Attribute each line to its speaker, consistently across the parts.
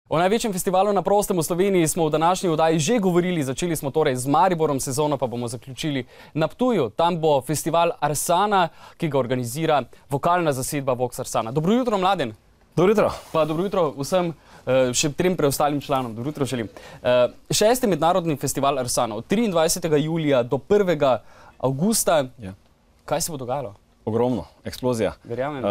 Speaker 1: O največjem festivalu na prostem v Sloveniji smo v današnji oddaji že govorili, začeli smo torej z Mariborom, sezono pa bomo zaključili na Ptuju. Tam bo festival Arsana, ki ga organizira vokalna zasedba Vox Arsana. Dobro jutro, Mladen.
Speaker 2: Dobro jutro.
Speaker 1: Pa dobro jutro vsem še trem preostalim članom. Dobro jutro želim. 6. mednarodni festival Arsana od 23. julija do 1. avgusta. Ja. Kaj se bo dogajalo?
Speaker 2: Ogromno, eksplozija.
Speaker 1: Verjamem.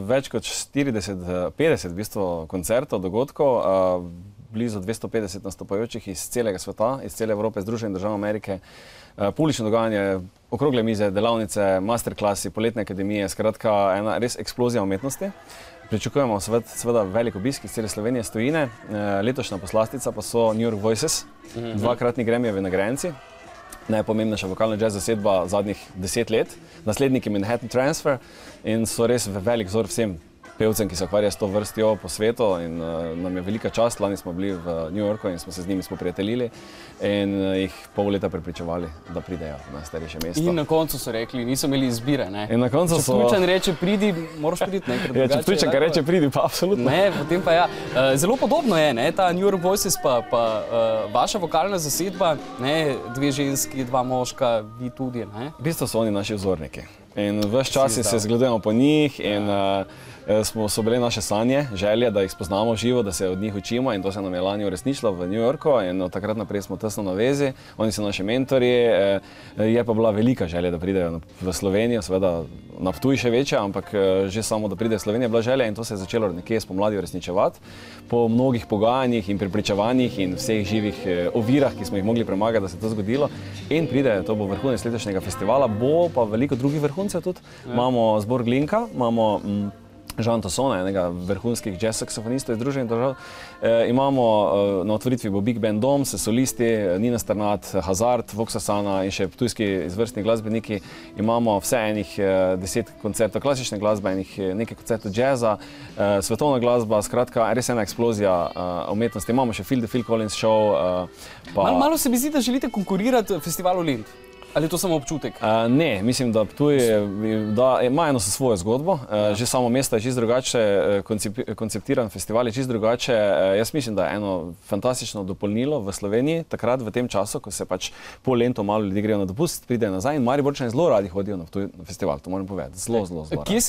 Speaker 2: Več kot 40, 50 v bistvu koncertov, dogodkov, blizu 250 nastopajočih iz celega sveta, iz cele Evrope, Združenih držav Amerike, poulično dogajanje, okrogle mize, delavnice, masterklasi, poletne akademije, skratka ena res eksplozija umetnosti. Pričakujemo seveda velik obisk iz cele Slovenije, iz tujine. Letošnja poslastica pa so New York Voices, dvakratni Grammyjevi nagrajenci. Najpomembnejša vokalna jazz zasedba zadnjih 10 let, nasledniki Manhattan Transfer in so res velik vzor vsem pevcem, ki se ukvarjajo s to vrstjo po svetu in nam je velika čast. Lani smo bili v New Yorku in smo se z njimi spoprijateljili in jih pol leta prepričevali, da pridejo na starejše mesto.
Speaker 1: In na koncu so rekli, niso imeli izbire, ne?
Speaker 2: In na koncu
Speaker 1: če Ptujčan reče pridi, moraš priti, ne?
Speaker 2: Ja, če Ptujčan reče pridi, pa absolutno.
Speaker 1: Ne, potem pa ja. Zelo podobno je, ne? Ta New York Voices pa vaša vokalna zasedba, ne? 2 ženski, 2 moška, vi tudi, ne?
Speaker 2: V bistvu so oni naši vzorniki. In ves čas se zgledujemo po njih in so bile naše sanje, želje, da jih spoznamo živo, da se od njih učimo in to se nam je lani uresničilo v New Yorku in od takrat naprej smo tesno na vezi. Oni so naši mentorji, je pa bila velika želja, da pridejo v Slovenijo, seveda na Ptuj še večja, ampak že samo, da pridejo v Slovenijo, je bila želja in to se je začelo nekje spomladi uresničevati. Po mnogih pogajanjih in prepričevanjih in vseh živih ovirah, ki smo jih mogli premagati, da se to zgodilo in pridejo, to bo vrhunec letošnjega festivala, bo pa veliko drugih vrhuncev tudi. Imamo zbor Glinka, imamo Jean Tassona, enega vrhunskih jazz saksofonistov iz Združenih držav. Imamo na otvoritvi bo Big Band Dom, se solisti, Nina Strnad, Hazard, Vox Arsana in še ptujski izvrstni glasbeniki. Imamo vse enih 10 koncertov klasične glasbe, nekaj koncertov jazza, svetovna glasba, skratka, res ena eksplozija umetnosti. Imamo še Phil Collins show.
Speaker 1: Malo se mi zdi, da želite konkurirati festivalu Lind. Ali je to samo občutek?
Speaker 2: Ne, mislim, da Ptuj ima eno svojo zgodbo. Že samo mesto je čisto drugače, konceptiran festival je čisto drugače. Jaz mislim, da je eno fantastično dopolnilo v Sloveniji, takrat v tem času, ko se pač pol lento malo ljudi grejo na dopust, pridejo nazaj in Mariborčani zelo radi hodijo na Ptuj na festival, to moram povedati. Zelo radi.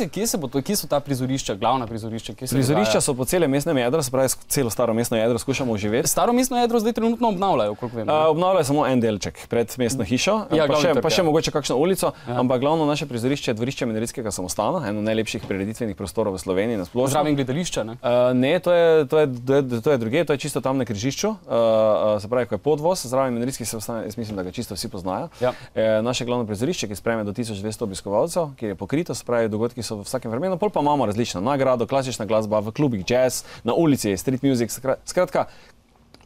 Speaker 1: Kje so ta prizorišča, glavna prizorišča?
Speaker 2: Prizorišča so po celem mestnem jedru, se pravi, celo staro mestno jedro skušamo oživeti.
Speaker 1: Staro mestno jedro zdaj trenutno obnavljajo, koliko vem.
Speaker 2: Obnavljajo samo en delček pred mestno hišo. Pa še mogoče kakšno ulico, ampak glavno naše prizorišče je dvorišče Minoritskega samostana, eno najlepših prireditvenih prostorov v Sloveniji na splošno.
Speaker 1: Zraven gledališča, ne?
Speaker 2: Ne, to je druge, to je čisto tam na križišču, se pravi, ko je podvoz, zraven Minoritskih samostan, jaz mislim, da ga čisto vsi poznajo. Naše glavno prizorišče, ki sprejme do 1200 obiskovalcev, ki je pokrito, se pravi, dogodki so v vsakem vremenu, pol pa imamo različna nagrado, klasična glasba, v klubih jazz, na ulici, street music, skratka,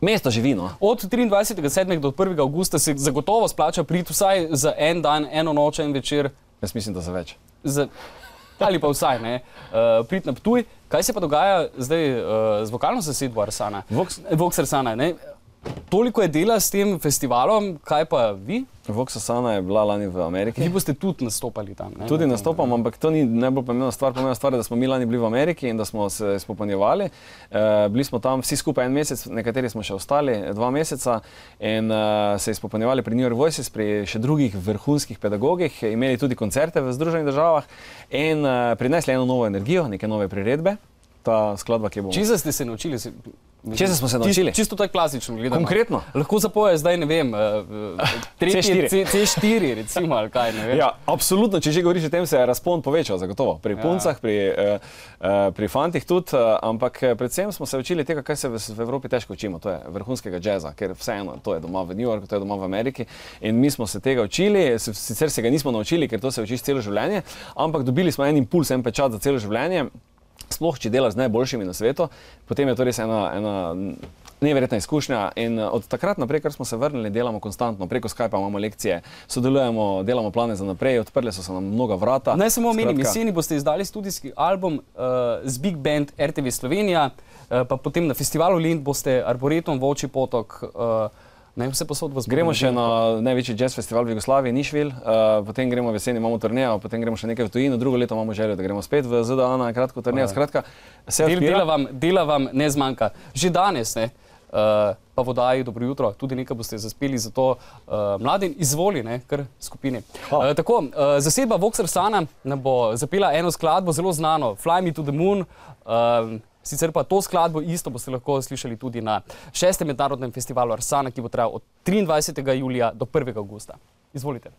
Speaker 2: mesto živi, no.
Speaker 1: Od 23.7. do 1. avgusta se zagotovo splača priti vsaj za en dan, eno noč, en večer.
Speaker 2: Jaz mislim, da za več.
Speaker 1: Ali pa vsaj, ne. Priti na Ptuj. Kaj se pa dogaja zdaj z vokalno zasedbo Arsana? Vox Arsana, ne. Toliko je dela s tem festivalom, kaj pa vi?
Speaker 2: Vox Arsana je bila lani v Ameriki.
Speaker 1: Vi boste tudi nastopali tam, ne?
Speaker 2: Tudi nastopam, ampak to ni najbolj pomembna stvar. Pomembna stvar je, da smo mi lani bili v Ameriki in da smo se spopolnjevali. Bili smo tam vsi skupaj 1 mesec, nekateri smo še ostali 2 meseca in se spopolnjevali pri New York Voices, pri še drugih vrhunskih pedagogih, imeli tudi koncerte v Združenih državah in prinesli eno novo energijo, neke nove priredbe. Ta skladba, ki bo...
Speaker 1: Česa ste se naučili?
Speaker 2: Česa smo se naučili?
Speaker 1: Čisto tako klasično gledano.
Speaker 2: Konkretno?
Speaker 1: Lahko zapoje zdaj, ne vem, C4 recimo, ali kaj, ne vem.
Speaker 2: Ja, absolutno, če že govoriš o tem, se je razpon povečal, zagotovo. Pri puncah, pri fantih tudi, ampak predvsem smo se učili tega, kaj se v Evropi težko učimo, to je vrhunskega jazza, ker vseeno, to je doma v New Yorku, to je doma v Ameriki in mi smo se tega učili, sicer se ga nismo naučili, ker to se učiš celo življenje, ampak dobili smo en impuls, en pečat za celo življenje. Sploh, če delaš z najboljšimi na svetu, potem je to res ena neverjetna izkušnja in od takrat naprej, kar smo se vrnili, delamo konstantno, preko Skypa imamo lekcije, sodelujemo, delamo plane za naprej, odprle so se nam mnoga vrata.
Speaker 1: Naj samo omenim, jeseni boste izdali studijski album z Big Band RTV Slovenija, pa potem na festivalu Lind boste Arboretum, Volčji potok, Ne, vse posod vas
Speaker 2: Gremo še na največji jazz festival v Jugoslaviji, Nišvil, potem gremo v jeseni, imamo turnejo, potem gremo še nekaj v tujino, drugo leto imamo željo, da gremo spet v ZDA na kratko turnejo. Skratka, se odpira.
Speaker 1: Dela vam ne zmanjka. Že danes, ne, pa v oddaji Dobro jutro, tudi nekaj boste zaspeli, zato Mladen, izvoli, ne, kar skupini. Tako, zasedba Vox Arsana nam bo zapela eno skladbo, zelo znano, Fly Me to the Moon. Sicer pa to skladbo isto boste lahko slišali tudi na 6. mednarodnem festivalu Arsana, ki bo trajal od 23. julija do 1. avgusta. Izvolite.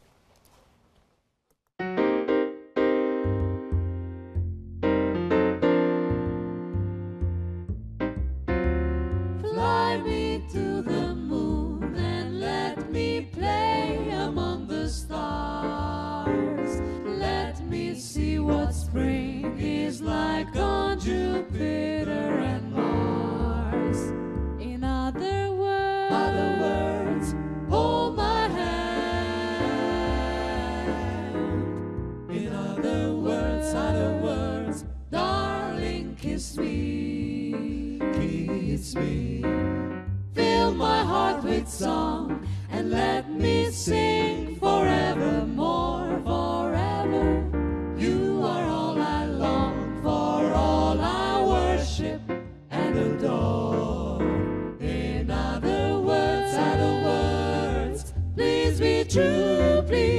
Speaker 3: Fly me to the moon and let me play among the stars. Let me see what spring is like on Jupiter and Mars. In other words, hold my hand. In other words, darling, kiss me, kiss me. Fill my heart with song and let me sing forevermore, forever. You are all I long for, all I worship and adore. In other words, please be true, please.